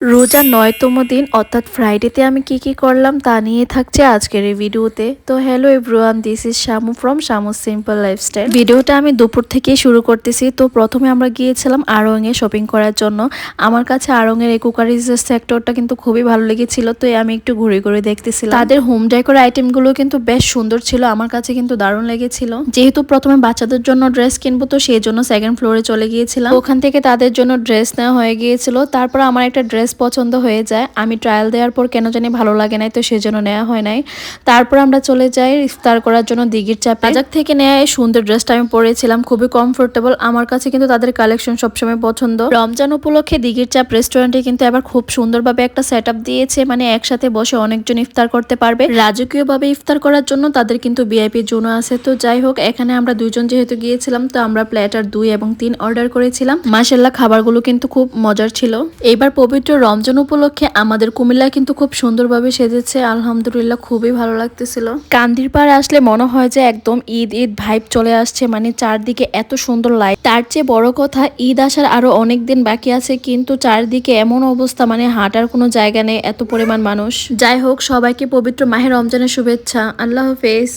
রোজার ৯তম দিন অর্থাৎ ফ্রাইডেতে আমি কি করলাম তা নিয়ে থাকছে আজকের এই ভিডিওতে। তো hello everyone, this is Shamu from Shamu simple lifestyle. ভিডিওটা আমি দুপুর থেকেই শুরু করতেছি। তো প্রথমে আমরা গিয়েছিলাম আড়ং এ শপিং করার জন্য। আমার কাছে আড়ং এর এই কুকারিজ সেক্টরটা কিন্তু খুবই ভালো লেগেছিল, তো আমি একটু ঘুরে ঘুরে দেখতেছিলাম। তাদের হোম ডেকোর আইটেমগুলো কিন্তু বেশ সুন্দর ছিল, আমার কাছে কিন্তু দারুণ লেগেছিল। যেহেতু প্রথমে বাচ্চাদের জন্য ড্রেস কিনবো, তো সেই জন্য সেকেন্ড ফ্লোরে চলে গিয়েছিলাম। ওখান থেকে তাদের জন্য ড্রেস নেওয়া হয়ে গিয়েছিল। তারপর আমার একটা ড্রেস পছন্দ হয়ে যায়, আমি ট্রায়াল দেওয়ার পর কেন জানি ভালো লাগে নাই, তো সেজন্য নেওয়া হয় নাই। তারপর আমরা চলে যাই ইফতার করার জন্য দিঘির চাপে। বাজার থেকে নেওয়া এই সুন্দর ড্রেসটা আমি পরেছিলাম, খুবই কমফোর্টেবল। আমার কাছে কিন্তু তাদের কালেকশন সবসময় পছন্দ। রমজান উপলক্ষে দিঘির চাপ রেস্টুরেন্টে কিন্তু এবার খুব সুন্দরভাবে একটা সেট আপ দিয়েছে, মানে একসাথে বসে অনেকজন ইফতার করতে পারবে। রাজকীয় ভাবে ইফতার করার জন্য তাদের কিন্তু ভিআইপি জোন আছে। তো যাই হোক, এখানে আমরা দুইজন যেহেতু গিয়েছিলাম, তো আমরা প্ল্যাটার 2 এবং 3 অর্ডার করেছিলাম। মাশাআল্লাহ, খাবারগুলো কিন্তু খুব মজার ছিল। এইবার পবিত্র রমজান উপলক্ষে আমাদের কুমিল্লা কিন্তু খুব সুন্দরভাবে সেজেছে, আলহামদুলিল্লাহ খুবই ভালো লাগতেছিল। কান্দির পাড়ে আসলে মনে হয় যে একদম ঈদ ঈদ ভাইব চলে আসছে, মানে চারদিকে এত সুন্দর লাইট। তার চেয়ে বড় কথা, ঈদ আসার আরো অনেক দিন বাকি আছে, কিন্তু চারদিকে এমন অবস্থা, মানে হাঁটার কোনো জায়গা নেই, এত পরিমাণ মানুষ। যাই হোক, সবাইকে পবিত্র মাহে রমজানের শুভেচ্ছা। আল্লাহ হাফেজ।